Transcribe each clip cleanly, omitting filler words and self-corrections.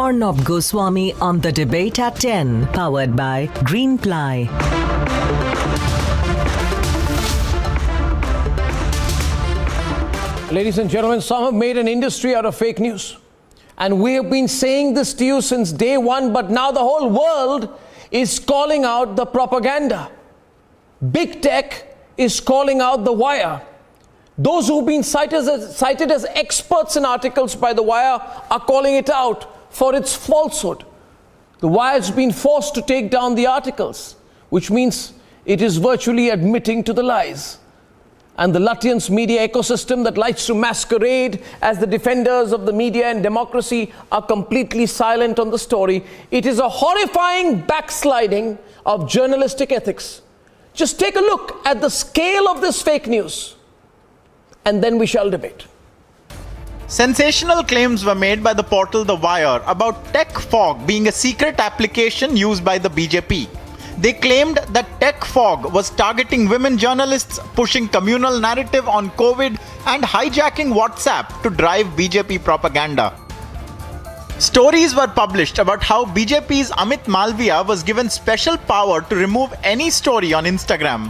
Arnab Goswami on the debate at 10, powered by Greenply. Ladies and gentlemen, some have made an industry out of fake news. And we have been saying this to you since day one, but now the whole world is calling out the propaganda. Big tech is calling out the wire. Those who've been cited as experts in articles by the wire are calling it out for its falsehood. The wire has been forced to take down the articles, which means it is virtually admitting to the lies. And the Lutyens media ecosystem that likes to masquerade as the defenders of the media and democracy are completely silent on the story. It is a horrifying backsliding of journalistic ethics. Just take a look at the scale of this fake news, and then we shall debate. Sensational claims were made by the portal The Wire about tech fog being a secret application used by the BJP. They claimed that tech fog was targeting women journalists, pushing communal narrative on COVID, and hijacking WhatsApp to drive BJP propaganda. Stories were published about how BJP's Amit Malviya was given special power to remove any story on Instagram.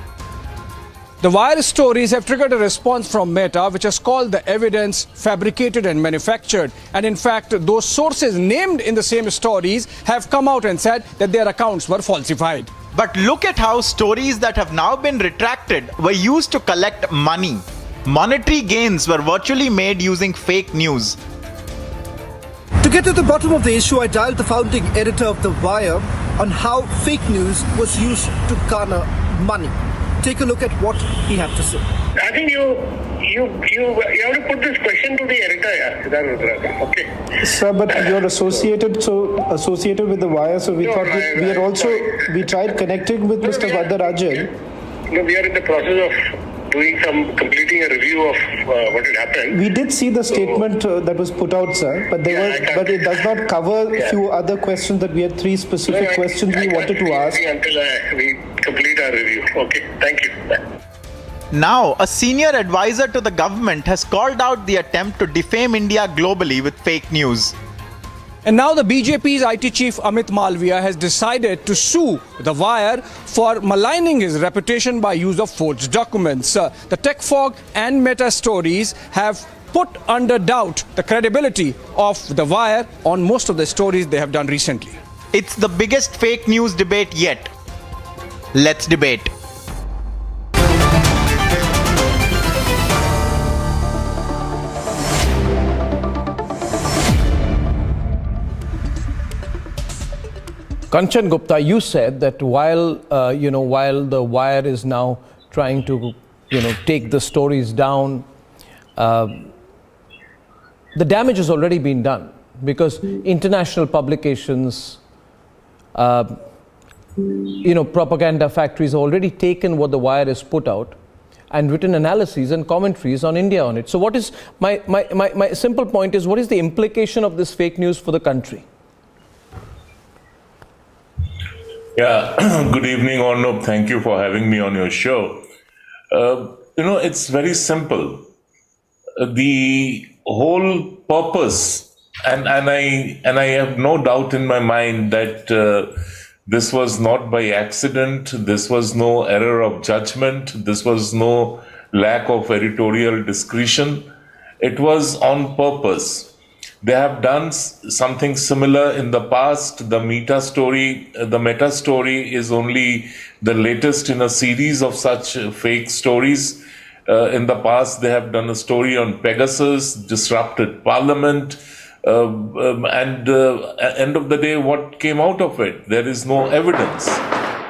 The Wire stories have triggered a response from Meta, which has called the evidence fabricated and manufactured. And in fact, those sources named in the same stories have come out and said that their accounts were falsified. But look at how stories that have now been retracted were used to collect money. Monetary gains were virtually made using fake news. To get to the bottom of the issue, I dialed the founding editor of The Wire on how fake news was used to garner money. Take a look at what he had to say. I think you have to put this question to the editor, okay? Sir, but you're associated with the Wire, so we thought we tried connecting with Mr. Vadarajan. No, we are in the process of completing a review of what had happened. We did see the statement that was put out, sir, but but it does not cover a few other questions that we had three specific questions we wanted to ask. Until we complete our review. Okay, thank you. Now, a senior advisor to the government has called out the attempt to defame India globally with fake news. And now the BJP's IT chief Amit Malviya has decided to sue The Wire for maligning his reputation by use of forged documents. The tech fog and Meta stories have put under doubt the credibility of The Wire on most of the stories they have done recently. It's the biggest fake news debate yet. Let's debate. Kanchan Gupta, you said that while the Wire is now trying to take the stories down, the damage has already been done because international publications, propaganda factories have already taken what the Wire has put out and written analyses and commentaries on India on it. So what is my simple point is, what is the implication of this fake news for the country? Yeah, good evening, Arnab. Thank you for having me on your show. It's very simple. The whole purpose, and I have no doubt in my mind that this was not by accident, this was no error of judgment, this was no lack of editorial discretion. It was on purpose. They have done something similar in the past. The Meta story is only the latest in a series of such fake stories. In the past, they have done a story on Pegasus, disrupted Parliament, and at the end of the day, what came out of it? There is no evidence.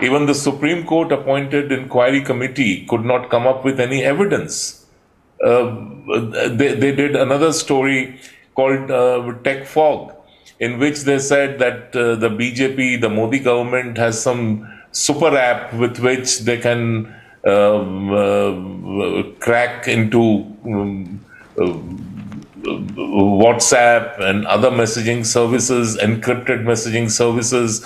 Even the Supreme Court appointed inquiry committee could not come up with any evidence. They did another story called Tech Fog, in which they said that the BJP, the Modi government, has some super app with which they can crack into WhatsApp and other messaging services, encrypted messaging services,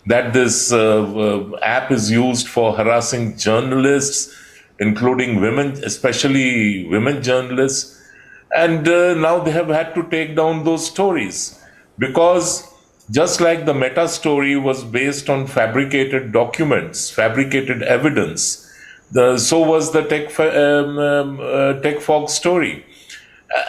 that this app is used for harassing journalists, including women, especially women journalists. And now they have had to take down those stories because just like the Meta story was based on fabricated documents, fabricated evidence, so was the tech fog story.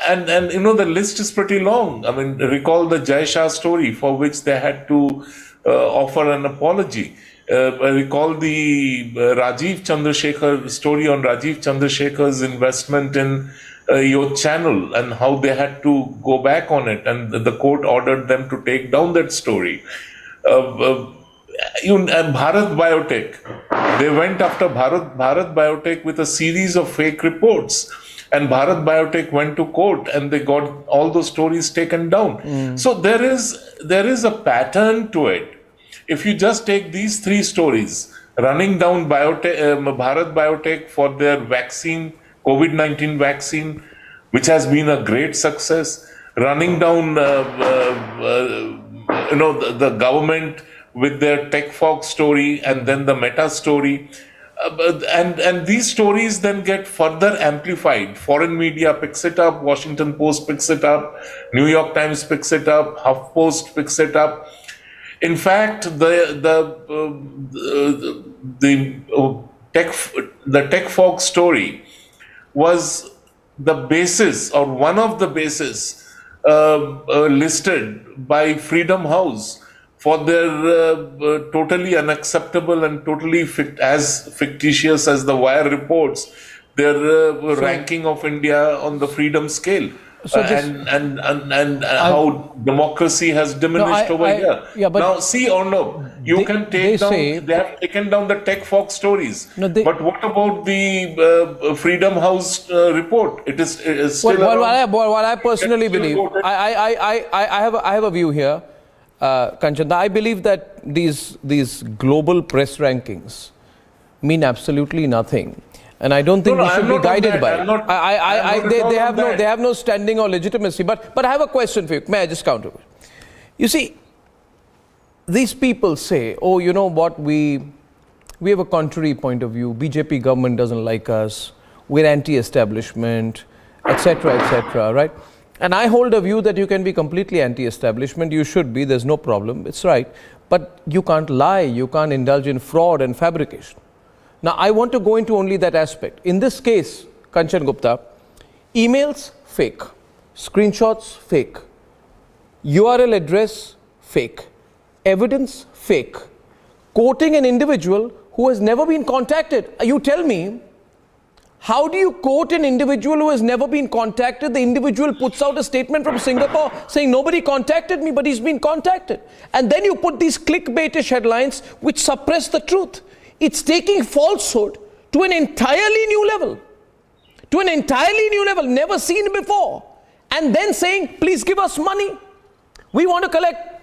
And the list is pretty long. I mean, recall the Jai Shah story, for which they had to offer an apology. Recall the Rajiv Chandrasekhar story on Rajiv Chandrasekhar's investment in your channel, and how they had to go back on it, and the court ordered them to take down that story. Bharat Biotech, they went after Bharat Biotech with a series of fake reports, and Bharat Biotech went to court, and they got all those stories taken down. So there is a pattern to it. If you just take these three stories, running down Bharat Biotech for their vaccine, COVID-19 vaccine, which has been a great success, running down the government with their tech fog story, and then the Meta story. And these stories then get further amplified. Foreign media picks it up, Washington Post picks it up, New York Times picks it up, HuffPost picks it up. In fact, the tech fog story was the basis, or one of the bases, listed by Freedom House for their totally unacceptable and totally as fictitious as the Wire reports, their ranking of India on the freedom scale. And how democracy has diminished over here. Yeah, but now, see, Arnab, they have taken down the tech fog stories. But what about the Freedom House report? It is still what I personally believe. I have a view here, Kanchan. I believe that these global press rankings mean absolutely nothing. And I don't think we should be guided by it. They have no standing or legitimacy. But I have a question for you. May I just counter it? You see, these people say, oh, you know what, we have a contrary point of view. BJP government doesn't like us. We're anti-establishment, etc., right? And I hold a view that you can be completely anti-establishment. You should be. There's no problem. It's right. But you can't lie. You can't indulge in fraud and fabrication. Now, I want to go into only that aspect. In this case, Kanchan Gupta, emails, fake. Screenshots, fake. URL address, fake. Evidence, fake. Quoting an individual who has never been contacted. You tell me, how do you quote an individual who has never been contacted? The individual puts out a statement from Singapore saying nobody contacted me, but he's been contacted. And then you put these clickbaitish headlines which suppress the truth. It's taking falsehood to an entirely new level. Never seen before. And then saying, please give us money. We want to collect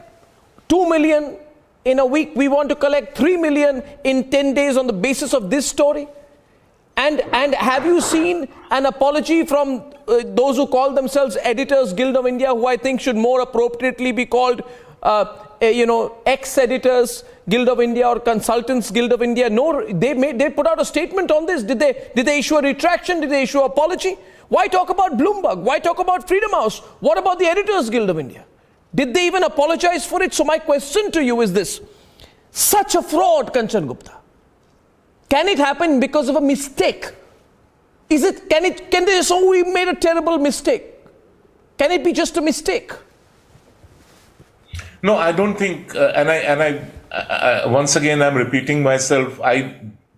2 million in a week. We want to collect 3 million in 10 days on the basis of this story. And have you seen an apology from those who call themselves Editors Guild of India, who I think should more appropriately be called ex-editors Guild of India or Consultants Guild of India? No, they put out a statement on this. Did they issue a retraction? Did they issue an apology? Why talk about Bloomberg? Why talk about Freedom House? What about the Editors Guild of India? Did they even apologize for it? So my question to you is this: such a fraud, Kanchan Gupta, can it happen because of a mistake? Can they say, oh, we made a terrible mistake? Can it be just a mistake? No, I don't think, once again, I'm repeating myself, I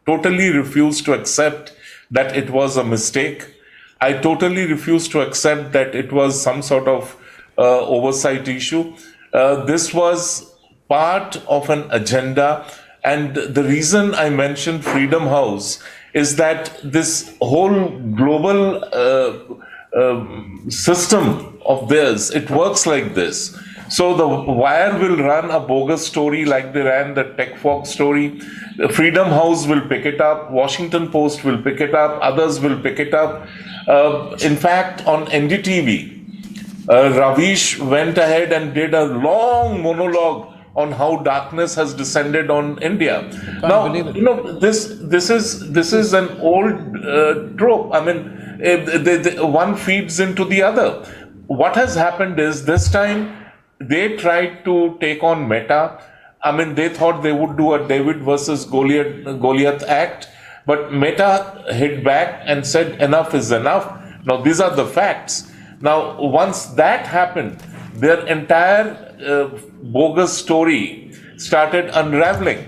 totally refuse to accept that it was a mistake. I totally refuse to accept that it was some sort of oversight issue. This was part of an agenda. And the reason I mentioned Freedom House is that this whole global system of theirs, it works like this. So the Wire will run a bogus story like they ran the tech fog story. The Freedom House will pick it up. Washington Post will pick it up. Others will pick it up. In fact, on NDTV, Ravish went ahead and did a long monologue on how darkness has descended on India. Now, this is an old trope. I mean, one feeds into the other. What has happened is this time they tried to take on Meta. I mean, they thought they would do a David versus Goliath act, but Meta hit back and said enough is enough. Now, these are the facts. Now, once that happened, their entire bogus story started unraveling.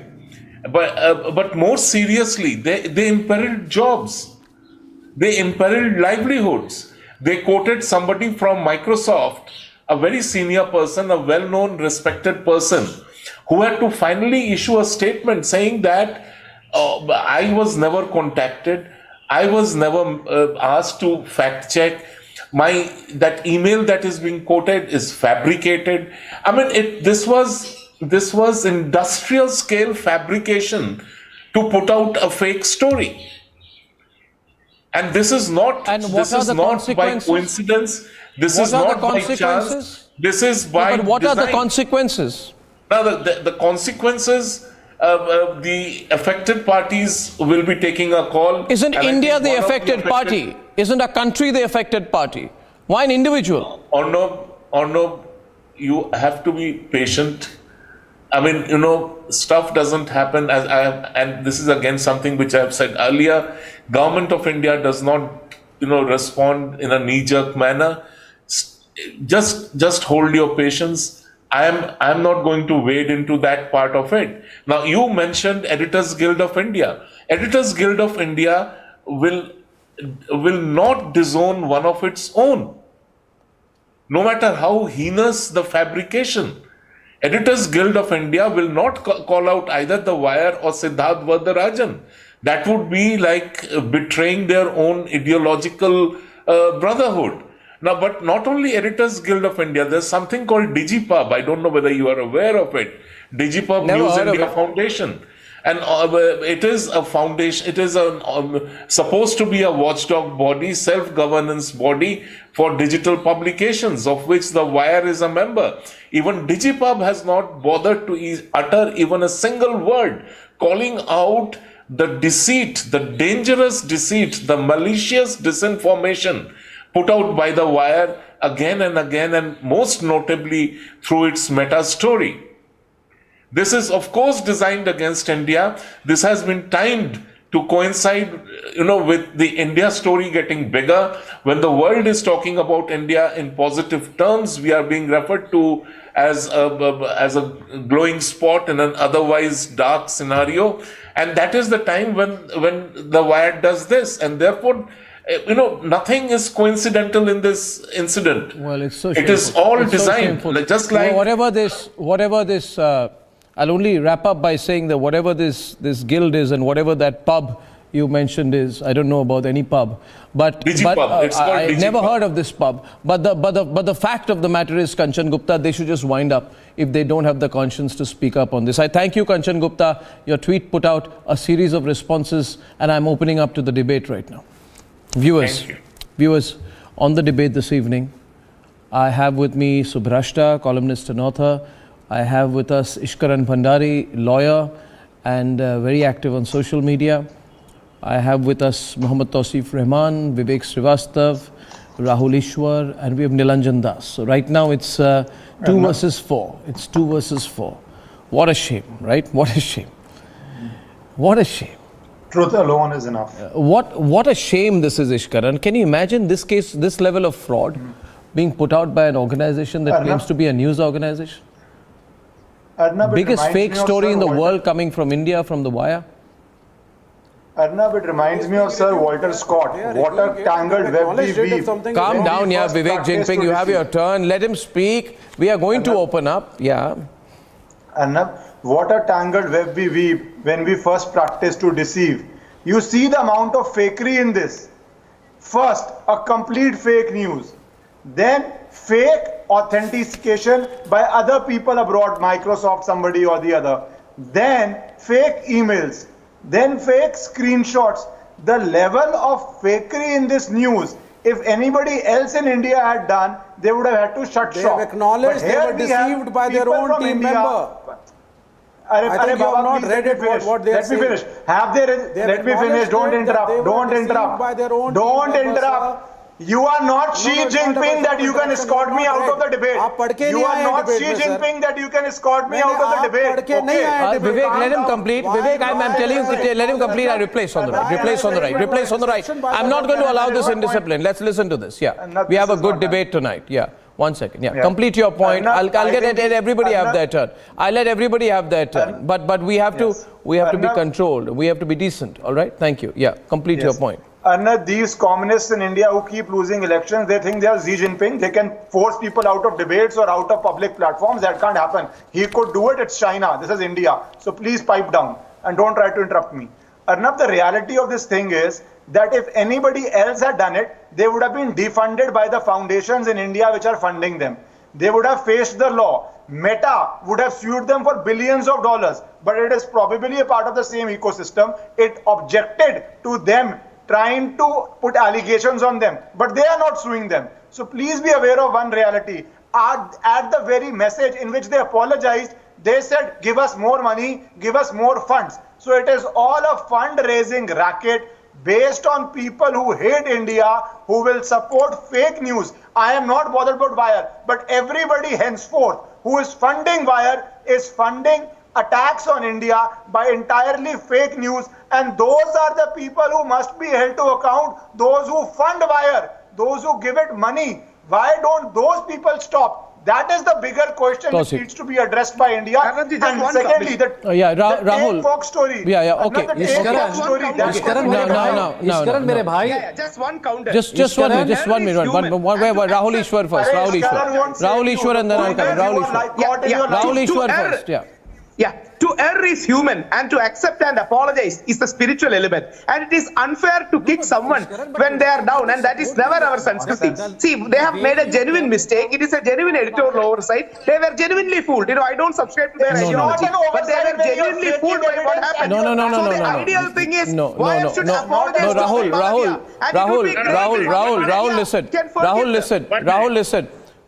But more seriously, they imperiled jobs. They imperiled livelihoods. They quoted somebody from Microsoft, a very senior person, a well-known, respected person, who had to finally issue a statement saying that I was never contacted, I was never asked to fact check. That email that is being quoted is fabricated. I mean, this was industrial scale fabrication to put out a fake story. And this is not by coincidence. This is not by chance. This is by But what design. are the consequences? Now, the consequences, the affected parties will be taking a call. Isn't And I India think the one of affected party? Isn't a country the affected party? Why an individual? Arnab, you have to be patient. I mean, stuff doesn't happen and this is again something which I have said earlier. Government of India does not, respond in a knee-jerk manner. Just hold your patience. I am not going to wade into that part of it. Now, you mentioned Editors Guild of India. Editors Guild of India will not disown one of its own, no matter how heinous the fabrication. Editors Guild of India will not call out either The Wire or Siddharth Varadarajan. That would be like betraying their own ideological brotherhood. Now, but not only Editors Guild of India, there's something called DigiPub. I don't know whether you are aware of it. DigiPub Never News heard of India it. Foundation. And it is a foundation, it is supposed to be a watchdog body, self-governance body for digital publications, of which The Wire is a member. Even DigiPub has not bothered to utter even a single word calling out the deceit, the dangerous deceit, the malicious disinformation put out by The Wire again and again, and most notably through its Meta story. This is, of course, designed against India. This has been timed to coincide, with the India story getting bigger. When the world is talking about India in positive terms, we are being referred to as a glowing spot in an otherwise dark scenario. And that is the time when The Wire does this. And therefore, nothing is coincidental in this incident. Well, it's so It shameful. is all It's so designed. shameful. Just like whatever this. I'll only wrap up by saying that whatever this guild is and whatever that pub you mentioned is, I don't know about any pub, but DigiPub. It's called I never DigiPub. heard of this pub. But the fact of the matter is, Kanchan Gupta, they should just wind up if they don't have the conscience to speak up on this. I thank you, Kanchan Gupta. Your tweet put out a series of responses, and I'm opening up to the debate right now. Viewers, on the debate this evening, I have with me Subhrashta, columnist and author. I have with us Ishkaran Bhandari, lawyer and very active on social media. I have with us Muhammad Tausif Rahman, Vivek Srivastav, Rahul Ishwar, and we have Nilanjan Das. So right now it's 2 versus 4. It's 2 versus 4. What a shame, right? What a shame. What a shame. Truth alone is enough. What a shame this is, Ishkaran. Can you imagine this case, this level of fraud being put out by an organization that claims to be a news organization? Arnab, Biggest fake story in the world coming from India, from The Wire. Arnab, it reminds me of Sir Walter Scott. What a tangled web we weave. Calm down, yeah, Vivek Jinping. You have your turn. Let him speak. We are going to open up. Yeah. Arnab, what a tangled web we weave when we first practice to deceive. You see the amount of fakery in this. First, a complete fake news. Then, fake authentication by other people abroad, Microsoft, somebody or the other. Then, fake emails. Then, fake screenshots. The level of fakery in this news, if anybody else in India had done, they would have had to shut shop. They have acknowledged they were deceived by their own team member. I think you have not read it, what they are saying. Let me finish. Let me finish. Don't interrupt. Don't interrupt. Don't interrupt. You are not Xi Jinping that you can escort me out of the debate. You are not Xi Jinping that you can escort me out of the debate. Vivek, let him complete. Vivek, I'm telling you, let him complete. I replace on the right. Replace on the right. Replace on the right. I'm not going to allow this indiscipline. Let's listen to this. Yeah. We have a good debate tonight. Yeah. 1 second. Yeah. Complete your point. I'll let everybody have their turn. I'll let everybody have their turn. But we have to be controlled. We have to be decent. All right. Thank you. Yeah. Complete your point. Arnab, these communists in India who keep losing elections, they think they are Xi Jinping. They can force people out of debates or out of public platforms. That can't happen. He could do it. It's China. This is India. So please pipe down and don't try to interrupt me. Arnab, the reality of this thing is that if anybody else had done it, they would have been defunded by the foundations in India which are funding them. They would have faced the law. Meta would have sued them for billions of dollars, but it is probably a part of the same ecosystem. It objected to them trying to put allegations on them, but they are not suing them. So please be aware of one reality. At the very message in which they apologized, they said, give us more money, give us more funds. So it is all a fundraising racket based on people who hate India, who will support fake news. I am not bothered about Wire, but everybody henceforth who is funding Wire is funding attacks on India by entirely fake news, and those are the people who must be held to account, those who fund Wire, those who give it money. Why don't those people stop? That is the bigger question which needs to be addressed by India. And secondly, the Rahul Fox story. Okay. Just one counter. Just 1 minute. Just 1 minute. Rahul Ishwar first. Rahul Ishwar and then I'll come. Rahul Ishwar first. Yeah, to err is human, and to accept and apologize is the spiritual element. And it is unfair to kick someone when they are down, and that is never our Sanskriti. See, they have made a genuine mistake. It is a genuine editorial oversight. They were genuinely fooled. I don't subscribe to their ideology, but they were genuinely fooled by what happened. No. So the ideal thing is, why should apologize to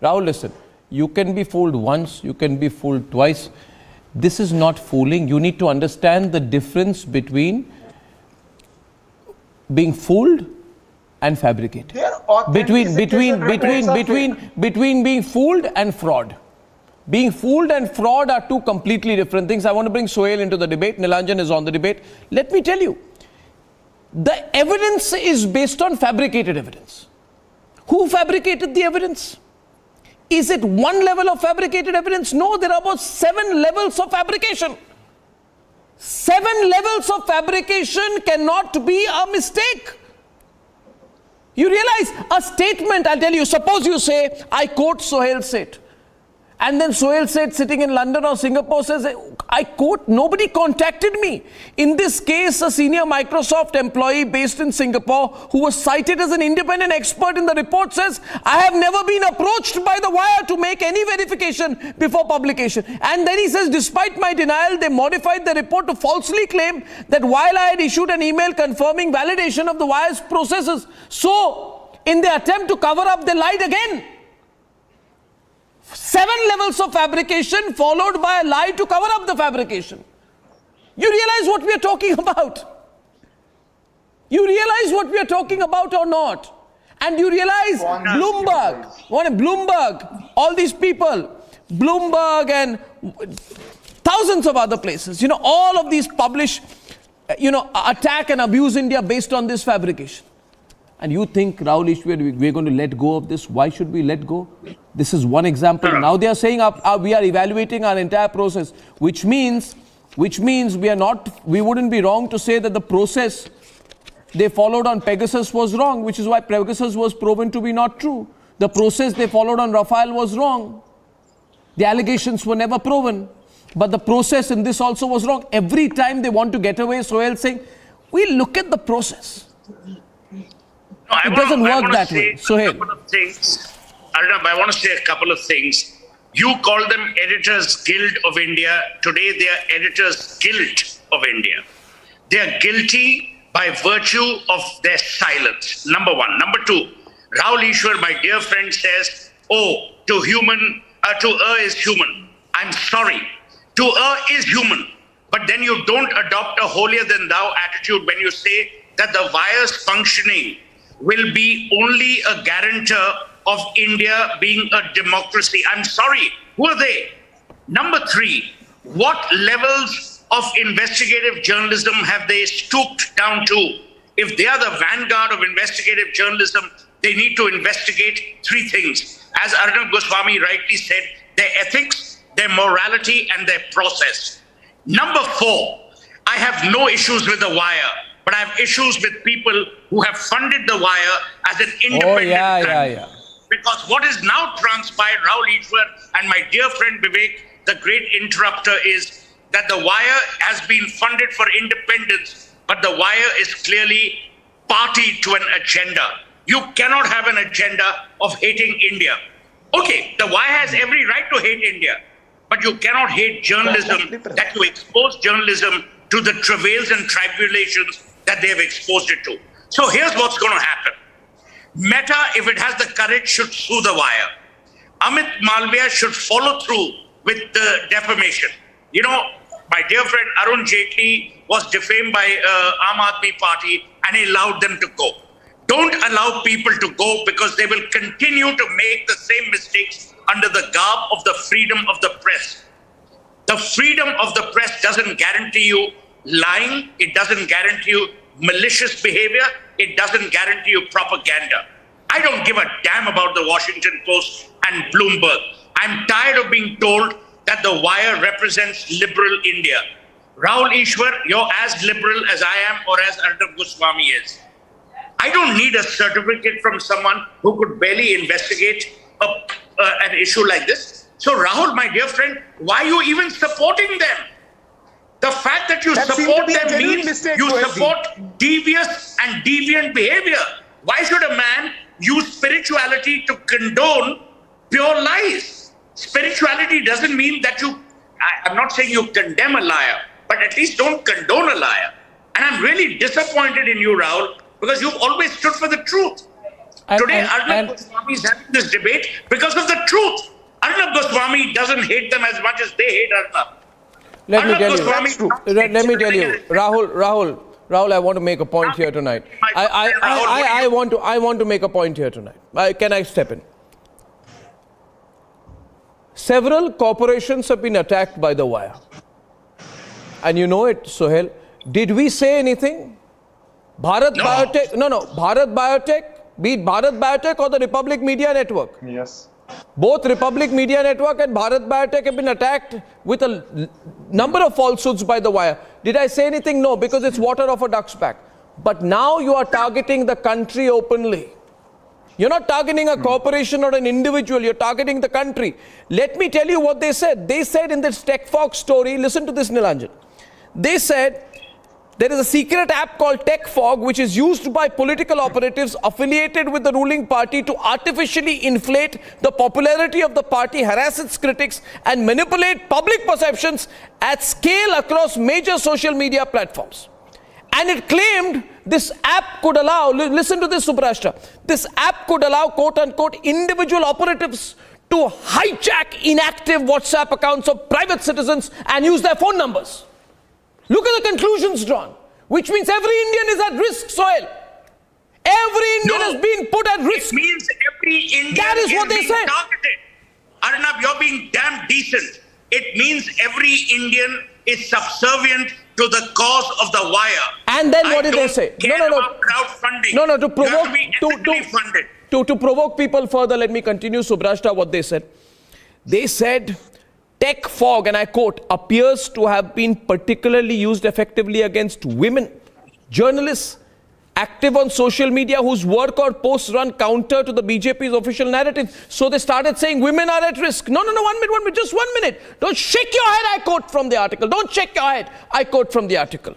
Rahul, listen. You can be fooled once, you can be fooled twice. This is not fooling. You need to understand the difference between being fooled and fabricated. Between being fooled and fraud. Being fooled and fraud are two completely different things. I want to bring Sohail into the debate. Nilanjan is on the debate. Let me tell you, the evidence is based on fabricated evidence. Who fabricated the evidence? Is it one level of fabricated evidence? No, there are about 7 levels of fabrication. 7 levels of fabrication cannot be a mistake. You realize a statement, I'll tell you, suppose you say, I quote Sohail Seth. And then Sohail Seth sitting in London or Singapore says, I quote, nobody contacted me. In this case, a senior Microsoft employee based in Singapore who was cited as an independent expert in the report says, I have never been approached by the Wire to make any verification before publication. And then he says, despite my denial, they modified the report to falsely claim that while I had issued an email confirming validation of the Wire's processes. So, in the attempt to cover up, they lied again. 7 levels of fabrication followed by a lie to cover up the fabrication. You realize what we are talking about? You realize what we are talking about or not? And you realize Bloomberg, all these people, Bloomberg and thousands of other places, all of these publish, attack and abuse India based on this fabrication. And you think, Rahul Ishwar, we're going to let go of this? Why should we let go? This is one example. Now they are saying we are evaluating our entire process, which means we wouldn't be wrong to say that the process they followed on Pegasus was wrong, which is why Pegasus was proven to be not true. The process they followed on Rafale was wrong. The allegations were never proven. But the process in this also was wrong. Every time they want to get away, Sohail saying, we look at the process. It doesn't work that way. Sohail. Arnab, I want to say a couple of things. You call them Editors Guild of India. Today they are Editors Guilt of India. They are guilty by virtue of their silence. Number one. Number two, Rahul Ishwar, my dear friend, says, to err is human. I'm sorry. To err is human. But then you don't adopt a holier than thou attitude when you say that the Wire's functioning will be only a guarantor of India being a democracy. I'm sorry, who are they? Number 3, what levels of investigative journalism have they stooped down to? If they are the vanguard of investigative journalism, they need to investigate 3 things. As Arnab Goswami rightly said, their ethics, their morality, and their process. Number 4, I have no issues with The Wire, but I have issues with people who have funded The Wire as an independent Because what is now transpired, Rahul Ishwar and my dear friend Vivek, the great interrupter, is that The Wire has been funded for independence, but The Wire is clearly party to an agenda. You cannot have an agenda of hating India. Okay, The Wire has every right to hate India, but you cannot hate journalism, that you expose journalism to the travails and tribulations that they have exposed it to. So here's what's going to happen. Meta, if it has the courage, should sue The Wire. Amit Malviya should follow through with the defamation. You know, my dear friend Arun Jaitley was defamed by Aam Aadmi Party and he allowed them to go. Don't allow people to go because they will continue to make the same mistakes under the garb of the freedom of the press. The freedom of the press doesn't guarantee you lying. It doesn't guarantee you malicious behavior. It doesn't guarantee you propaganda. I don't give a damn about the Washington Post and Bloomberg. I'm tired of being told that The Wire represents liberal India. Rahul Ishwar, you're as liberal as I am or as Arnab Goswami is. I don't need a certificate from someone who could barely investigate an issue like this. So Rahul, my dear friend, why are you even supporting them? The fact that you support them means you support devious and deviant behavior. Why should a man use spirituality to condone pure lies? Spirituality doesn't mean that I'm not saying you condemn a liar, but at least don't condone a liar. And I'm really disappointed in you, Rahul, because you've always stood for the truth. Today, Arnab Goswami is having this debate because of the truth. Arnab Goswami doesn't hate them as much as they hate Arnab. Let me tell you, Rahul, I want to make a point here tonight. I want to make a point here tonight. Can I step in? Several corporations have been attacked by The Wire. And you know it, Sohail. Did we say anything? Bharat Biotech, be it Bharat Biotech or the Republic Media Network. Yes. Both Republic Media Network and Bharat Biotech have been attacked with a number of falsehoods by The Wire. Did I say anything? No, because it's water off a duck's back. But now you are targeting the country openly. You're not targeting a corporation or an individual, you're targeting the country. Let me tell you what they said. They said in this TechFog story, listen to this, Nilanjan. They said, there is a secret app called TechFog which is used by political operatives affiliated with the ruling party to artificially inflate the popularity of the party, harass its critics and manipulate public perceptions at scale across major social media platforms. And it claimed this app could allow, listen to this, Subrashtra, this app could allow quote-unquote individual operatives to hijack inactive WhatsApp accounts of private citizens and use their phone numbers. Look at the conclusions drawn, which means every Indian is at risk, Sohail. Every Indian is being put at risk. It means every Indian that is what they being said. Targeted. Arnab, you're being damn decent. It means every Indian is subservient to the cause of The Wire. And then what did they say? About crowdfunding. No, to provoke, to provoke people further, let me continue, Subrashta, what they said. They said, TechFog, and I quote, appears to have been particularly used effectively against women, journalists, active on social media whose work or posts run counter to the BJP's official narrative. So they started saying women are at risk. No, 1 minute, just 1 minute. Don't shake your head, I quote from the article. Don't shake your head, I quote from the article.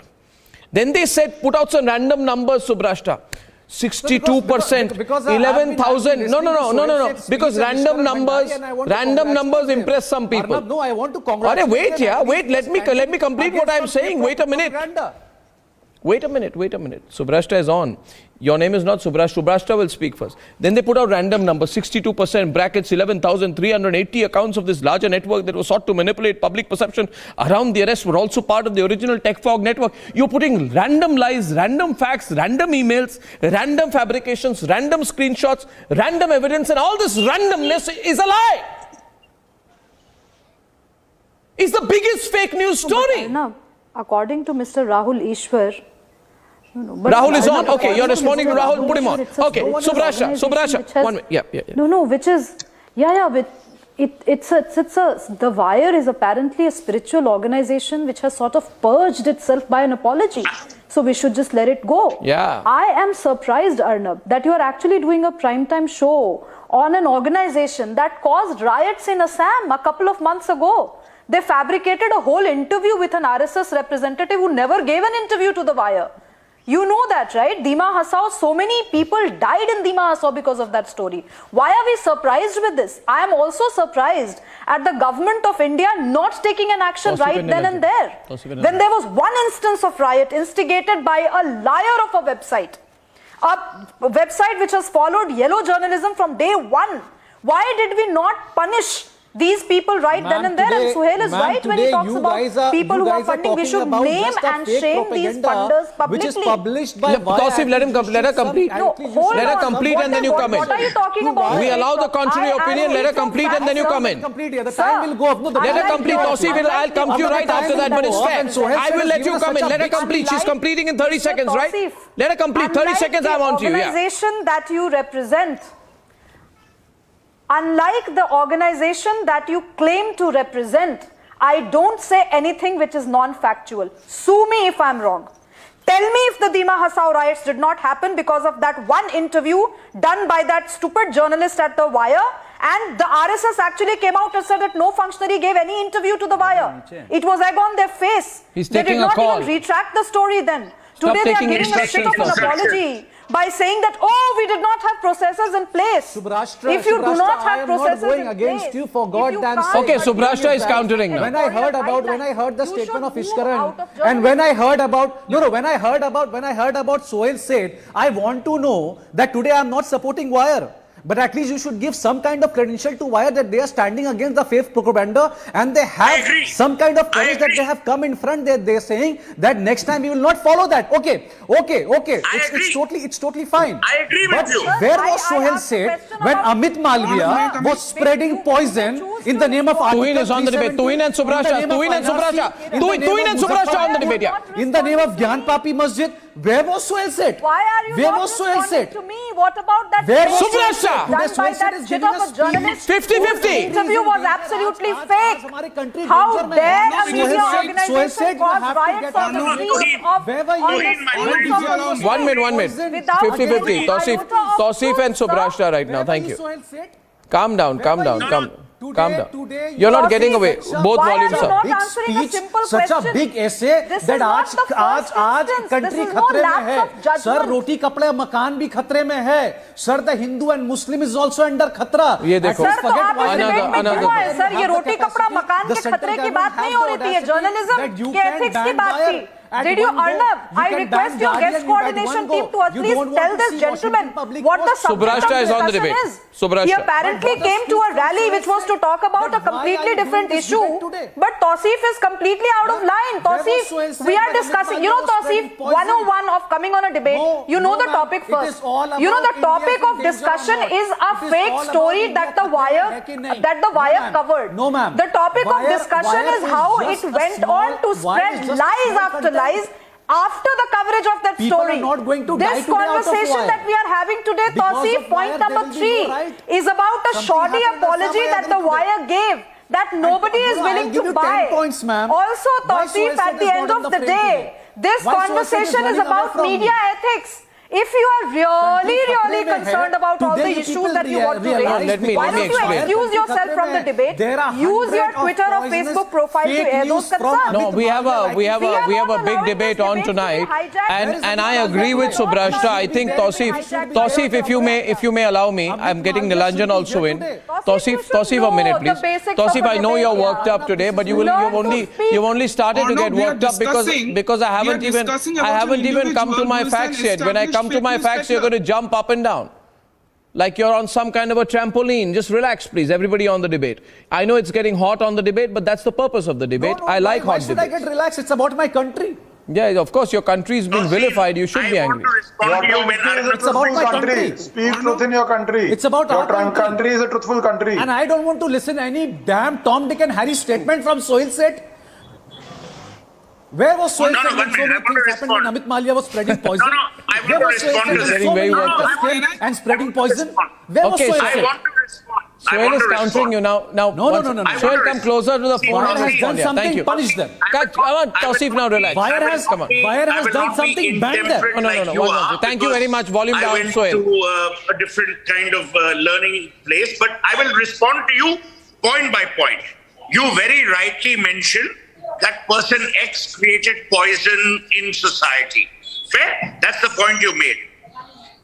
Then they said, put out some random numbers, Subrashta. 62%, 11,000. No. Because random numbers impress some people. Arnab, no, I want to congratulate. Wait, let me complete what I'm saying. Wait a minute. Wait a minute. Subrashta is on. Your name is not Subrashta. Subrashta will speak first. Then they put out random numbers, 62%, brackets 11,380 accounts of this larger network that was sought to manipulate public perception around the arrest were also part of the original tech fog network. You're putting random lies, random facts, random emails, random fabrications, random screenshots, random evidence, and all this randomness is a lie. It's the biggest fake news story. Arnab, according to Mr. Rahul Ishwar, Rahul is on. Okay, you're responding to Rahul. Put him on. Okay, Subrashta. 1 minute. Yeah. No, which is, the Wire is apparently a spiritual organization which has sort of purged itself by an apology. So we should just let it go. Yeah. I am surprised, Arnab, that you are actually doing a primetime show on an organization that caused riots in Assam a couple of months ago. They fabricated a whole interview with an RSS representative who never gave an interview to the Wire. You know that, right? Dima Hasao, so many people died in Dima Hasao because of that story. Why are we surprised with this? I am also surprised at the government of India not taking an action right then and there. When there was one instance of riot instigated by a liar of a website which has followed yellow journalism from day one. Why did we not punish these people right then and there? And Suhail is right when he talks about people who are funding. We should name and shame these funders publicly. Which is published by Tausif, let her complete. No, hold let her on. complete and then you come in. What are you talking about? We allow the contrary opinion. Let her complete and then you come in. The time will go up. No, let her complete. Tausif, I'll come to you right after that, but it's fair. I will let you come in. Let her complete. She's completing in 30 seconds, right? Let her complete. 30 seconds, I'm on to you. The organization that you represent, unlike the organization that you claim to represent, I don't say anything which is non-factual. Sue me if I'm wrong. Tell me if the Dima Hasao riots did not happen because of that one interview done by that stupid journalist at The Wire, and the RSS actually came out and said that no functionary gave any interview to The Wire. It was egg on their face. They did not even retract the story then. Today they are giving a shit of an apology by saying that, oh, we did not have processes in place. If you do not have processes in place, against you for God damn sake. Okay, Subrashta is countering now. When I heard the statement of Ishkaran, and when I heard about Sohail said, I want to know that today I am not supporting Wire. But at least you should give some kind of credential to Wire that they are standing against the fake propaganda, and they have some kind of courage that they have come in front. They're saying that next time we will not follow that. Okay. It's totally fine. I agree with you. Where was Sohail said when Amit Malviya was spreading poison in the name of Tuhin is on the debate. Tuhin and Subrashta on the debate. Yeah. In the name of Gyan Papi Masjid, where was Sohail said? Why are you not responding to me? What about that? Where was Subrashta? Done by that shit of a journalist. 50-50. The interview was absolutely fake. How dare a media organization cause riots on the streets of 1 minute. 50-50. Tausif and Subrashta right now. Thank you. Calm down. You're not getting away. Both volumes are. Big speech, such a big essay that aaj country khatre mein hai. Sir, roti kapde makan bhi khatre mein hai. Sir, the Hindu and Muslim is also under khatra. ये देखो. Sir, ये रोटी कपड़ा मकान के खतरे की बात नहीं हो रही थी. ये जर्नलिज्म के एथिक्स की बात थी. Did you, Arnab? I request your guest coordination team to at least tell this gentleman what the subject of discussion is. He apparently came to a rally which was to talk about a completely different issue, but Tausif is completely out of line. Tausif, we are discussing, Tausif, 101 of coming on a debate, you know the topic first. You know the topic of discussion is a fake story that the Wire covered. No, ma'am. The topic of discussion is how it went on to spread lies after lies after the coverage of that story. This conversation that we are having today, Tausif, point number 3, is about a shoddy apology that the Wire gave that nobody is willing to buy. Also, Tausif, at the end of the day, this conversation is about media ethics. If you are really concerned about all the issues that you want to raise, why don't you excuse yourself from the debate? Use your Twitter or Facebook profile to air those concerns. No, we have a big debate on tonight, and I agree with Subrashta. I think Tausif, if you may allow me, I'm getting Nilanjan also in. Tausif, a minute, please. Tausif, I know you're worked up today, but you've only started to get worked up because I haven't even come to my facts yet. When I come to my facts, you're going to jump up and down. Like you're on some kind of a trampoline. Just relax, please, everybody on the debate. I know it's getting hot on the debate, but that's the purpose of the debate. I like hot debates. Why should I get relaxed? It's about my country. Yeah, of course, your country's been vilified. You should be angry. It's about my country. Speak truth in your country. It's about your our country is a truthful country. And I don't want to listen any damn Tom, Dick and Harry statement from Sohail Seth. Where was Sohail Seth when so many things happened when Amit Malviya was spreading poison? I want to respond to this. And spreading poison? Where was Sohail Seth? I want to respond. Sohail is countering you now. No. Sohail, come closer to the phone. Wire has done something, punish them. Come on, Tausif, now relax. Wire has done something, ban them. No. Thank you very much. Volume down, Sohail. I went to a different kind of learning place, but I will respond to you point by point. You very rightly mentioned that person X created poison in society. Fair? That's the point you made.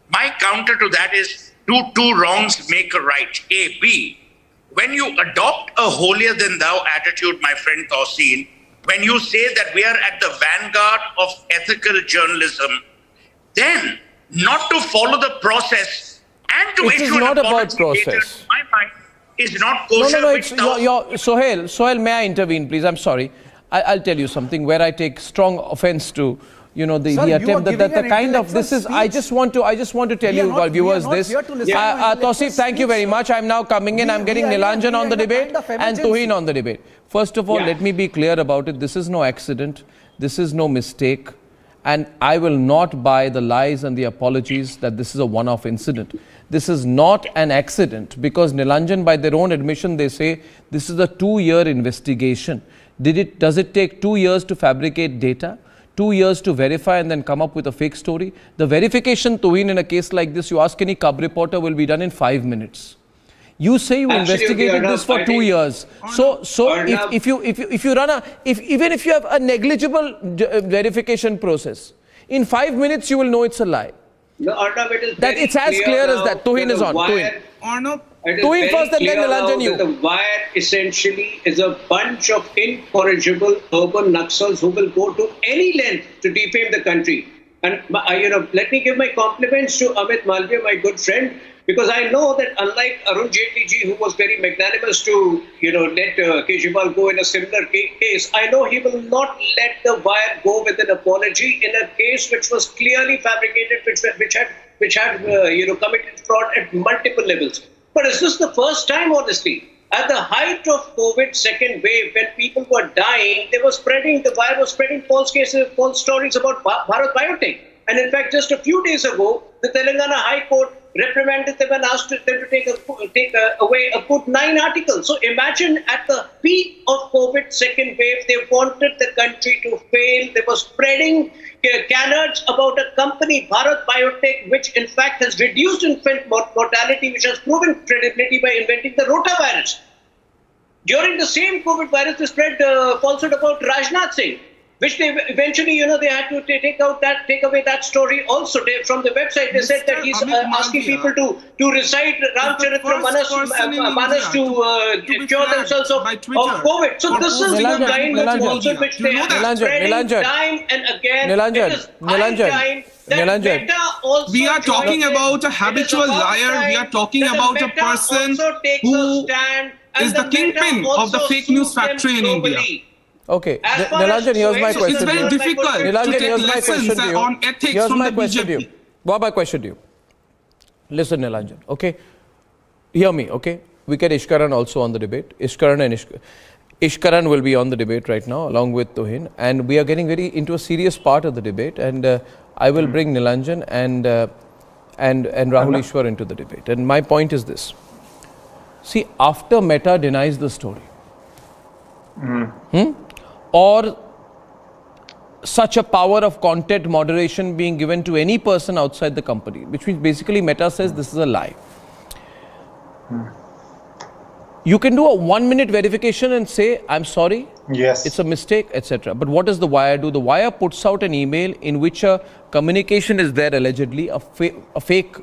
My counter to that is two wrongs make a right. A. B. When you adopt a holier than thou attitude, my friend Tausin, when you say that we are at the vanguard of ethical journalism, then not to follow the process and to issue an apology later, to my mind, is not kosher. No. Sohail, may I intervene, please? I'm sorry. I'll tell you something where I take strong offense to, the attempt that the kind of this is. I just want to tell you, viewers, this. Tausif, thank you very much. I'm now coming in. I'm getting Nilanjan on the debate and Tuhin on the debate. First of all, let me be clear about it. This is no accident. This is no mistake. And I will not buy the lies and the apologies that this is a one-off incident. This is not an accident because Nilanjan, by their own admission, they say this is a 2-year investigation. Does it take 2 years to fabricate data? 2 years to verify and then come up with a fake story? The verification, Tuhin, in a case like this, you ask any cub reporter, will be done in 5 minutes. You say you investigated this for 2 years. So if you run even if you have a negligible verification process, in 5 minutes you will know it's a lie. No, Arnab, it's as clear as that. Tuhin is on. Arnab, Tuhin first and then Nilanjan you. The wire essentially is a bunch of incorrigible urban Naxals who will go to any length to defame the country. And let me give my compliments to Amit Malviya, my good friend, because I know that unlike Arun Jaitley ji, who was very magnanimous to let Kejriwal go in a similar case, I know he will not let the wire go with an apology in a case which was clearly fabricated, which had committed fraud at multiple levels. But is this the first time, honestly? At the height of COVID second wave, when people were dying, the wire was spreading false stories about Bharat Biotech. And in fact, just a few days ago, the Telangana High Court reprimanded them and asked them to take away a good 9 articles. So imagine at the peak of COVID second wave, they wanted the country to fail. They were spreading canards about a company, Bharat Biotech, which in fact has reduced infant mortality, which has proven credibility by inventing the rotavirus. During the same COVID virus, they spread falsehood about Rajnath Singh, which they eventually, they had to take away that story also from the website. They said that he's asking people to recite Ramcharitra Manas to cure themselves of COVID. So this is the kind of falsehood which they have spreading time and again. We are talking about a habitual liar. We are talking about a person who is the kingpin of the fake news factory in India. Okay, Nilanjan, here's my question. It's very difficult to take lessons on ethics from the BJP. What my question to you? Listen, Nilanjan, okay? Hear me, okay? We get Ishkaran also on the debate. Ishkaran will be on the debate right now, along with Tuhin. And we are getting into a serious part of the debate. And I will bring Nilanjan and Rahul Ishwar into the debate. And my point is this. See, after Meta denies the story, or such a power of content moderation being given to any person outside the company, which means basically Meta says this is a lie. You can do a 1-minute verification and say, I'm sorry, yes, it's a mistake, etc. But what does the wire do? The wire puts out an email in which a communication is there, allegedly, a fake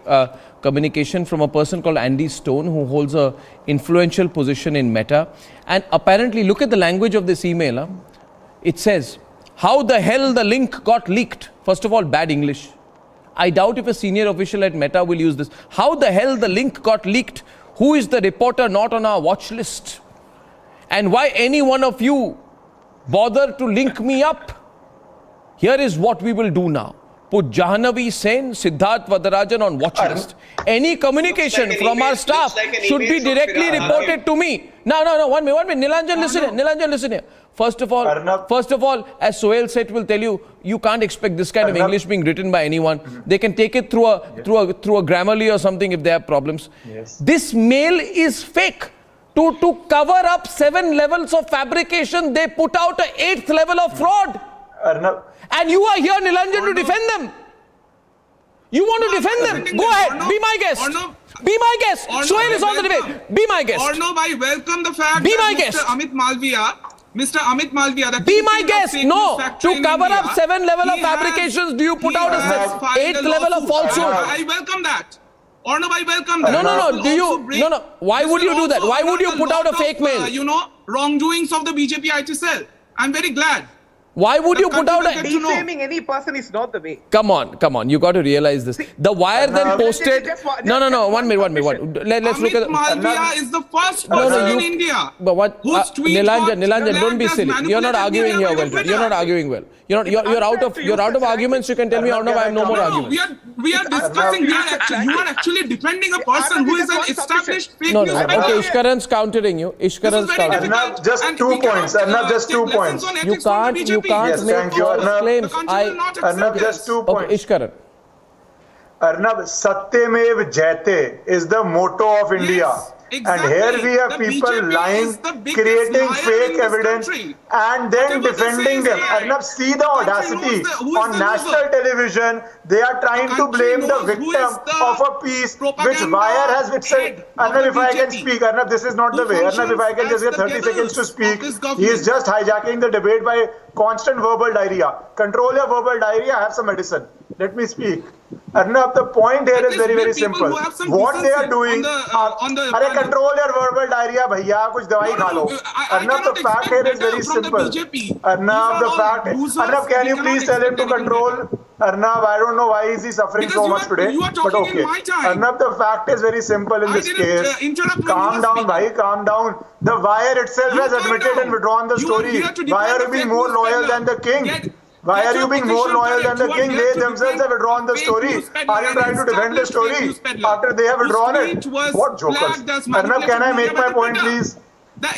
communication from a person called Andy Stone, who holds a influential position in Meta. And apparently, look at the language of this email. It says, how the hell the link got leaked? First of all, bad English. I doubt if a senior official at Meta will use this. How the hell the link got leaked? Who is the reporter not on our watch list? And why any one of you bother to link me up? Here is what we will do now. Put Jahnavi Sen, Siddharth Vadarajan on watch list. Any communication from our staff should be directly reported to me. No, 1 minute. Nilanjan, listen here. First of all, as Sohail Seth will tell you, you can't expect this kind of English being written by anyone. They can take it through a Grammarly or something if they have problems. Yes. This mail is fake. To cover up 7 levels of fabrication, they put out an 8th level of fraud. Arnab. And you are here, Nilanjan, to defend them. You want to defend them? Go ahead. Be my guest. Be my guest. Sohail is on the debate. Be my guest. Arnab, I welcome the fact Be my that guest. Mr. Amit Malviya, the Be my kingpin of guest. fake No. news factory To in cover India, up 7 level of he has- fabrications, do you put he out a has filed 8th level of lawsuit. falsehood? I welcome that. Arnab, I welcome that. No. Do you? No. Why would you do that? Why would you put out a fake mail? Wrongdoings of the BJP IT cell. I'm very glad. Why would you put out a... Defaming any person is not the way. Come on. You got to realize this. The Wire then posted... No. 1 minute. Let's look at... Amit Malviya is the first person in India. But what... whose tweet Nilanjan, got don't be flagged as silly. You're not arguing here well. manipulated You're not arguing well. You're out of arguments. You can tell me, Arnab, I have no more arguments. We are discussing. You are actually defending a person who is an established fake news. Okay, Ishkaran's countering you. Arnab, just 2 points. Arnab, just 2 points. You can't make false claims. Arnab, just 2 points. Okay, Ishkaran. Arnab, Satyamev Jayate is the motto of India. And here we have people lying, creating fake evidence and then defending them. Arnab, see the audacity. On national television, they are trying to blame the victim of a piece which Wire has itself. Arnab, if I can speak, Arnab, this is not the way. Arnab, if I can just get 30 seconds to speak, he is just hijacking the debate by constant verbal diarrhea. Control your verbal diarrhea, have some medicine. Let me speak. Arnab, the point here is very, very simple. What they are doing, control your verbal diarrhea, bhaiya, kuch dawai kha lo. Arnab, the fact here is very simple. Arnab, can you please tell him to control? Arnab, I don't know why is he suffering so much today, but okay. Arnab, the fact is very simple in this case. Calm down, bhai, calm down. The Wire itself has admitted and withdrawn the story. Why are you being more loyal than the king? Why are you being more loyal than the king? They themselves have withdrawn the story. Are you trying to defend the story after they have withdrawn it? What jokers? Arnab, can I make my point, please?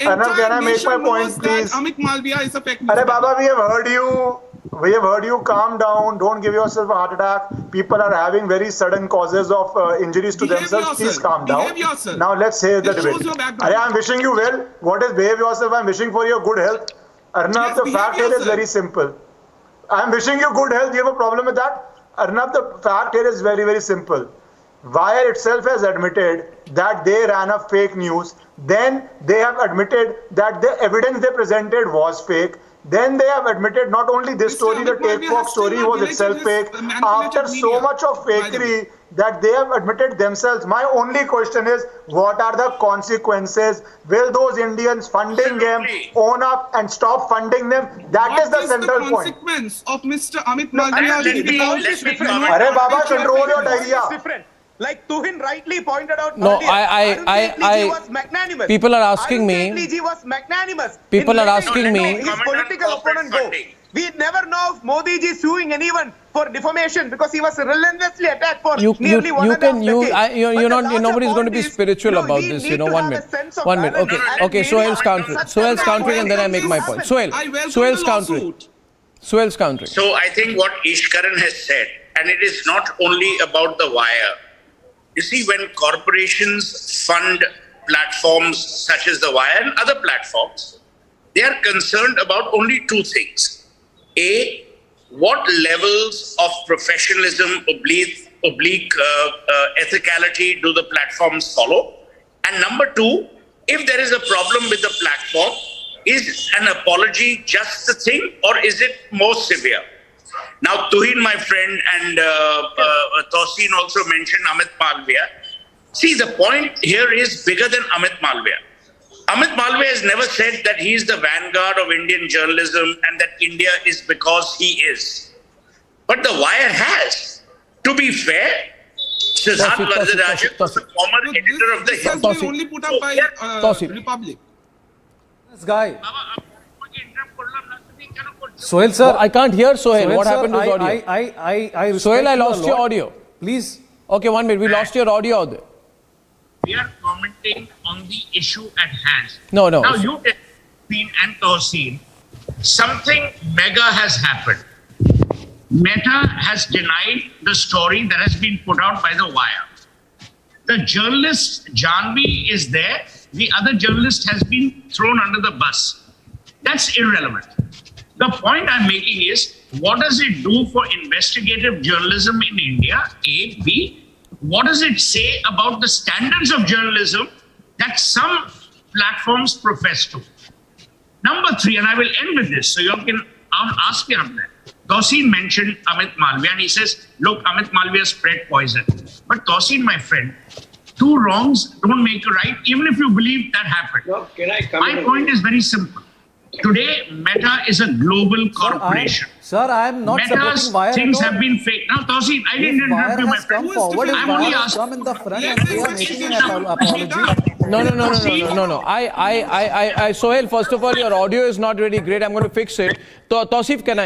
Arnab, can I make my point, please? Amit Malviya is a fake news. Arey Baba, we have heard you. We have heard you. Calm down. Don't give yourself a heart attack. People are having very sudden causes of injuries to themselves. Please calm down. Now let's hear the debate. Arey, I'm wishing you well. What is behave yourself? I'm wishing for your good health. Arnab, the fact here is very simple. I'm wishing you good health. You have a problem with that? Arnab, the fact here is very, very simple. Wire itself has admitted that they ran a fake news. Then they have admitted that the evidence they presented was fake. Then they have admitted not only this story, the Take-Walk story was itself fake. After so much of fakery that they have admitted themselves, my only question is, what are the consequences? Will those Indians funding them own up and stop funding them? That is the central point. Consequence of Mr. Amit Malviya? Arey Baba, control your diarrhea. Like Tuhin rightly pointed out No, earlier, was magnanimous. People are asking me. Was magnanimous. People are asking me. His political opponent go. We never know if Modi ji suing anyone for defamation because he was relentlessly attacked for nearly nobody's going to be spiritual about this. 1 minute. 1 minute. Okay. Sohail's countering, and then I make my point. Sohail's countering. So I think what Ishkaran has said, and it is not only about the Wire. You see, when corporations fund platforms such as the Wire and other platforms, they are concerned about only 2 things. A, what levels of professionalism, oblique ethicality do the platforms follow? And number 2, if there is a problem with the platform, is an apology just the thing, or is it more severe? Now, Tuhin, my friend, and Tosin also mentioned Amit Malviya. See, the point here is bigger than Amit Malviya. Amit Malviya has never said that he is the vanguard of Indian journalism and that India is because he is. But the Wire has. To be fair, Shazad Varadarajah was the former editor of the This has been only put up by Republic. This guy. Sohail sir, I can't hear Sohail. What sir, happened to his audio? I Sohail, I respect you a lost your lot. audio. Please. Okay, 1 minute. We lost your audio out there. We are commenting on the issue at hand. No. Now you tell me and Tosin, something mega has happened. Meta has denied the story that has been put out by The Wire. The journalist Janvi is there. The other journalist has been thrown under the bus. That's irrelevant. The point I'm making is, what does it do for investigative journalism in India? A. B. What does it say about the standards of journalism that some platforms profess to? Number 3, and I will end with this, so you all can ask me on that. Tosin mentioned Amit Malviya, and he says, look, Amit Malviya spread poison. But Tosin, my friend, 2 wrongs don't make a right, even if you believe that happened. No, can I come My point is very simple. Today, Meta is a global corporation. Sir, I am not Meta's supporting Wire. things have been fake. Now, Tosin, I didn't interrupt you, my friend. I'm only asking. come in the front and they are making an apology. No. Sohail, first of all, your audio is not really great. I'm going to fix it. Tausif, can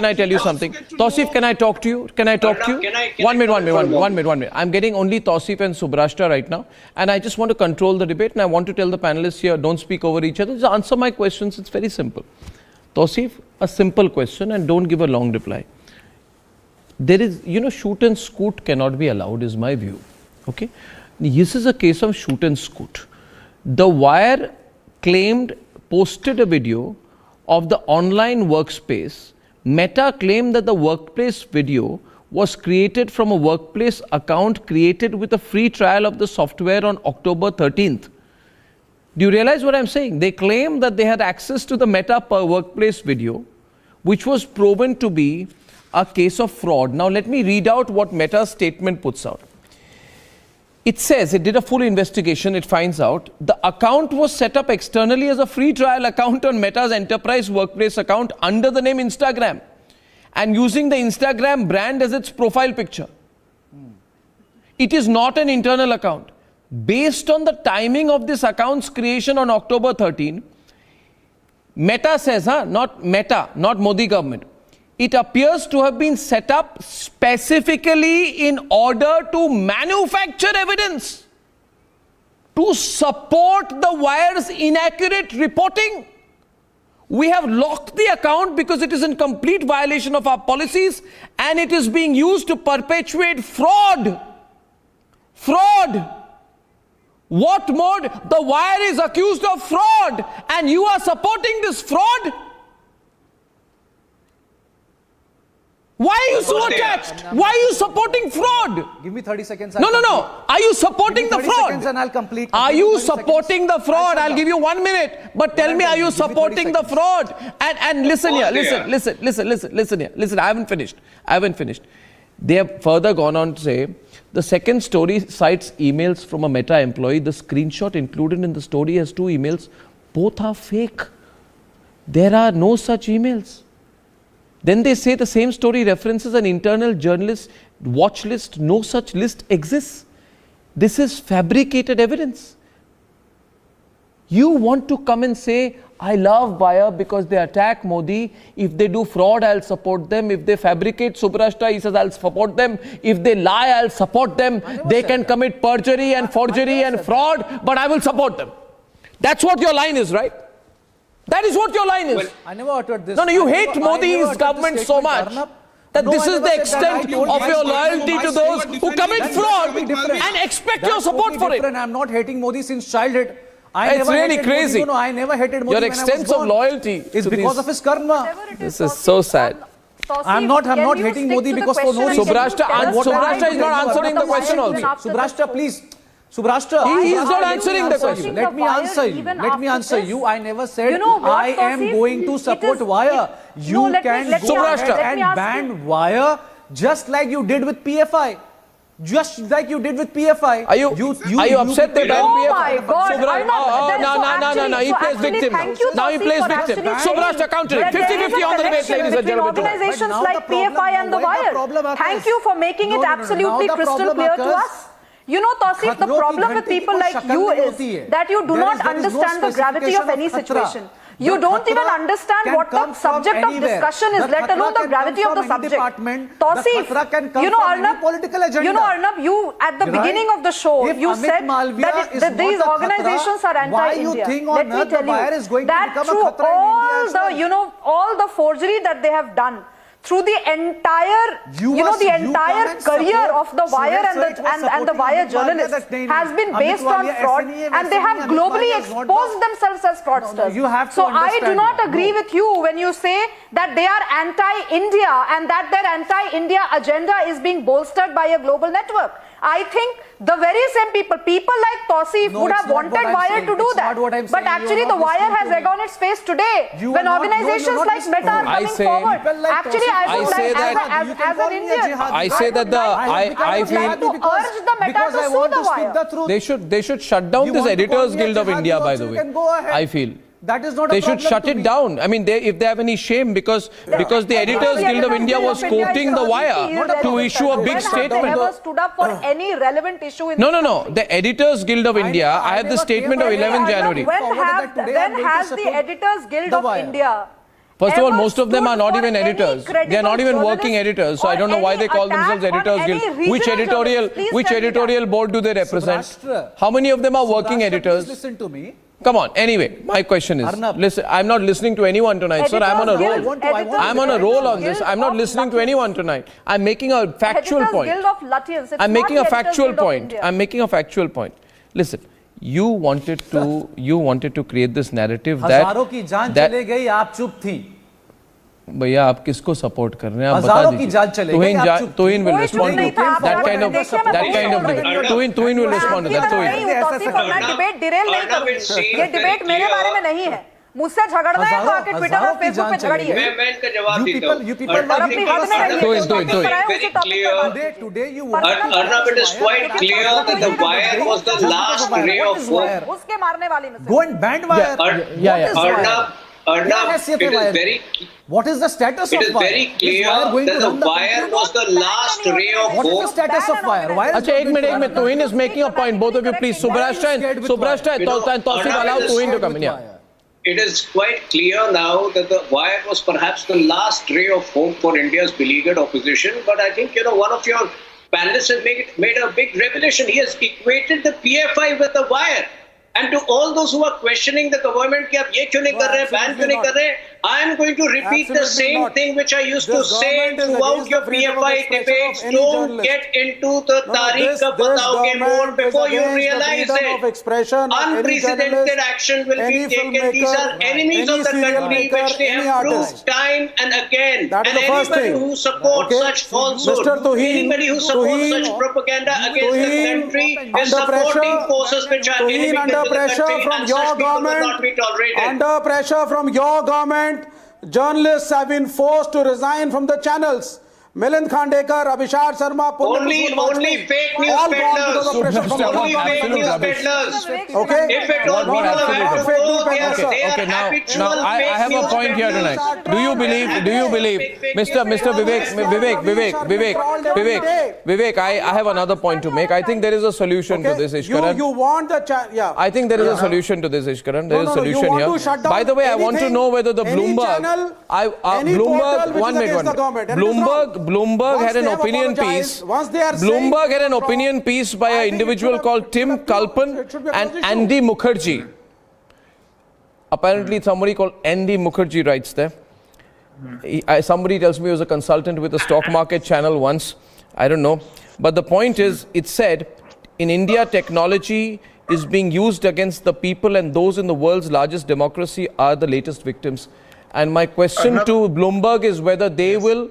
I tell you something? Tausif, can I talk to you? Can I talk to you? One minute. I'm getting only Tausif and Subrashta right now. And I just want to control the debate. And I want to tell the panelists here, don't speak over each other. Just answer my questions. It's very simple. Tausif, a simple question and don't give a long reply. There is, shoot and scoot cannot be allowed is my view. Okay. This is a case of shoot and scoot. The Wire posted a video of the online workspace. Meta claimed that the workplace video was created from a workplace account created with a free trial of the software on October 13th. Do you realize what I'm saying? They claim that they had access to the Meta workplace video, which was proven to be a case of fraud. Now let me read out what Meta's statement puts out. It says it did a full investigation. It finds out the account was set up externally as a free trial account on Meta's enterprise workplace account under the name Instagram and using the Instagram brand as its profile picture. It is not an internal account. Based on the timing of this account's creation on October 13, Meta says, not Meta, not Modi government. It appears to have been set up specifically in order to manufacture evidence to support the Wire's inaccurate reporting. We have locked the account because it is in complete violation of our policies and it is being used to perpetuate fraud. Fraud. What more? The Wire is accused of fraud and you are supporting this fraud? Why are you so attached? Why are you supporting fraud? Give me 30 seconds. No. Are you supporting the fraud? Seconds and I'll complete. Are you supporting the fraud? I'll give you 1 minute. But tell me, are you supporting the fraud? And listen here. Listen here. Listen, I haven't finished. They have further gone on to say, the second story cites emails from a Meta employee. The screenshot included in the story has 2 emails. Both are fake. There are no such emails. Then they say the same story references an internal journalist watch list. No such list exists. This is fabricated evidence. You want to come and say, I love Wire because they attack Modi. If they do fraud, I'll support them. If they fabricate Subrashta, he says, I'll support them. If they lie, I'll support them. They can commit perjury and forgery and fraud, but I will support them. That's what your line is, right? That is what your line is. Well, I never uttered this. No, you hate Modi's government so much that this is the extent of your loyalty to those who commit fraud and expect your support for it. I'm not hating Modi since childhood. It's really crazy. No, I never hated Modi. Your extent of loyalty is because of his karma. This is so sad. I'm not hating Modi because for no reason. Subrashta is not answering the question also. Subrashta, please. Subrashta, he is not answering the question. Let me answer you. I never said I am going to support Wire. You can go ahead and ban Wire just like you did with PFI. Just like you did with PFI. Are you upset they banned PFI? Oh my God! No. He plays victim now. Now he plays victim. Subrashta countering. 50-50 on the debate, ladies and gentlemen. Organizations like PFI and The Wire. Thank you for making it absolutely crystal clear to us. You know, Tausif, the problem with people like you is that you do not understand the gravity of any situation. You don't even understand what the subject of discussion is, let alone the gravity of the subject. Tausif, you know, Arnab, you at the beginning of the show, you said that these organizations are anti-India. Let me tell you that through all the forgery that they have done, through the entire, the entire career of The Wire and the Wire journalists has been based on fraud, and they have globally exposed themselves as fraudsters. So I do not agree with you when you say that they are anti-India and that their anti-India agenda is being bolstered by a global network. I think the very same people like Tausif would have wanted Wire to do that. But actually the Wire has egg on its face today when organizations like Meta are coming forward. Actually, as an Indian, I say that I feel to urge the Meta to sue the Wire. They should shut down this Editors Guild of India, by the way. I feel. That is not they should shut it down. I mean, if they have any shame, because the Editors Guild of India was quoting The Wire to issue a big statement. They never stood up for any relevant issue in No. The Editors Guild of India, I have the statement of 11 January. When has the Editors Guild of India? First of all, most of them are not even editors. They are not even working editors. So I don't know why they call themselves Editors Guild. Which editorial board do they represent? How many of them are working editors? Listen to me. Come on. Anyway, my question is, listen, I'm not listening to anyone tonight, sir. I'm on a roll. I'm on a roll on this. I'm not listening to anyone tonight. I'm making a factual point. I'm making a factual point. I'm making a factual point. Listen, you wanted to create this narrative that हजारों की जान चले गई, आप चुप थी. भैया आप किसको सपोर्ट कर रहे हैं आप बता दीजिए. Tuhin will respond to that kind of debate. Tuhin will respond to that. Debate Daryl नहीं करूंगी. ये डिबेट मेरे बारे में नहीं है. मुझसे झगड़ना है तो आके ट्विटर और फेसबुक पे झगड़िए. मैं इनका जवाब देता हूं. Arnab, it is quite clear that The Wire was the last ray of hope. उसके मारने वाले में से. Go and ban Wire. Arnab, it is very. What is the status of Wire? It is very clear that The Wire was the last ray of hope. What is the status of Wire? अच्छा एक minute Tuhin is making a point. Both of you please. Subrashta and Tausif, allow Tuhin to come in. Yeah. It is quite clear now that The Wire was perhaps the last ray of hope for India's beleaguered opposition. But I think, one of your panelists has made a big revelation. He has equated the PFI with The Wire. And to all those who are questioning the government, कि आप ये क्यों नहीं कर रहे, ban क्यों नहीं कर रहे, I am going to repeat the same thing which I used to say throughout your PFI debates. Don't get into the Tariq ka bataoge mode before you realize it. Unprecedented action will be taken. These are enemies of the country which they have proved time and again. And anybody who supports such falsehood, anybody who supports such propaganda against the country is supporting forces which are enemy to the country, and such people will not be tolerated. Under pressure from your government, journalists have been forced to resign from the channels. Milind Khandekar, Abhishek Sharma, only fake news peddlers. Only fake news peddlers. Okay. If it all people have to go, they are habitual I have a point here tonight. Do you believe, Mr. Vivek, I have another point to make. I think there is a solution to this, Ishkaran. You want the yeah. I think there is a solution to this, Ishkaran. There is a solution here. By the way, I want to know whether the Bloomberg, Bloomberg had an opinion piece. Bloomberg had an opinion piece by an individual called Tim Kalpan and Andy Mukherjee. Apparently, somebody called Andy Mukherjee writes there. Somebody tells me he was a consultant with a stock market channel once. I don't know. But the point is, it said, in India, technology is being used against the people, and those in the world's largest democracy are the latest victims. And my question to Bloomberg is whether they will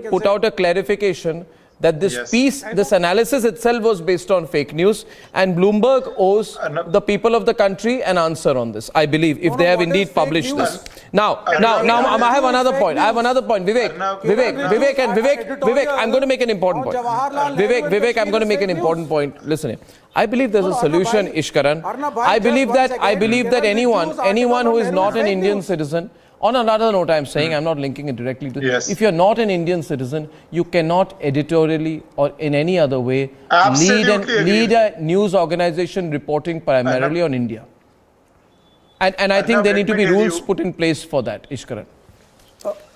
put out a clarification that this piece, this analysis itself was based on fake news, and Bloomberg owes the people of the country an answer on this, I believe, if they have indeed published this. Now, I have another point. Vivek, I'm going to make an important point. Vivek, I'm going to make an important point. Listen here. I believe there's a solution, Ishkaran. I believe that anyone who is not an Indian citizen, on another note, I'm saying, I'm not linking it directly to this. If you're not an Indian citizen, you cannot editorially or in any other way lead a news organization reporting primarily on India. And I think there need to be rules put in place for that, Ishkaran.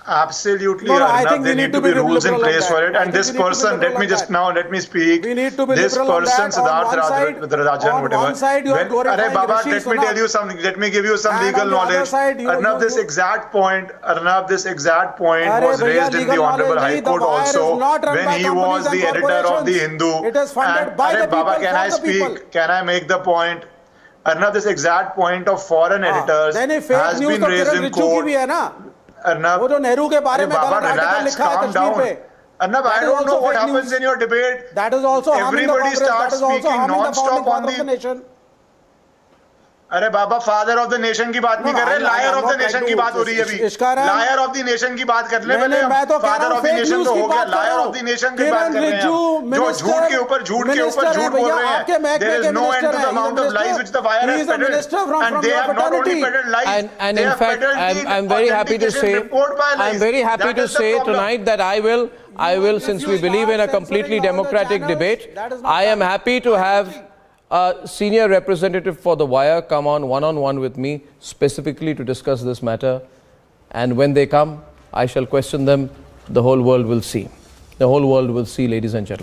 Absolutely, no, I think there need to be rules in place for it. And this person, let me speak. We need to be this person, Siddharth Rajan, whatever. Let me tell you something. Let me give you some legal knowledge. Arnab, this exact point was raised in the Honorable High Court also when he was the editor of the Hindu. It is funded by the people. Can I speak? Can I make the point? Arnab, this exact point of foreign editors has been raised in court. Arnab, वो जो नेहरू के बारे में Baba, relax, calm down. Arnab, I don't know what happens in your debate. That is also everybody starts speaking non-stop on the nation. अरे बाबा, father of the nation की बात नहीं कर रहे, लायर ऑफ द नेशन की बात हो रही है अभी. लायर ऑफ द नेशन की बात कर ले पहले. फादर ऑफ द नेशन तो हो गया, लायर ऑफ द नेशन की बात कर रहे हैं जो झूठ के ऊपर झूठ बोल रहे हैं. There is no end to the amount of lies which the wire has peddled, and they have not only peddled lies, and in fact, I'm very happy to say tonight that I will, since we believe in a completely democratic debate, I am happy to have a senior representative for the wire come on one-on-one with me specifically to discuss this matter, and when they come, I shall question them. The whole world will see. The whole world will see, ladies and gentlemen.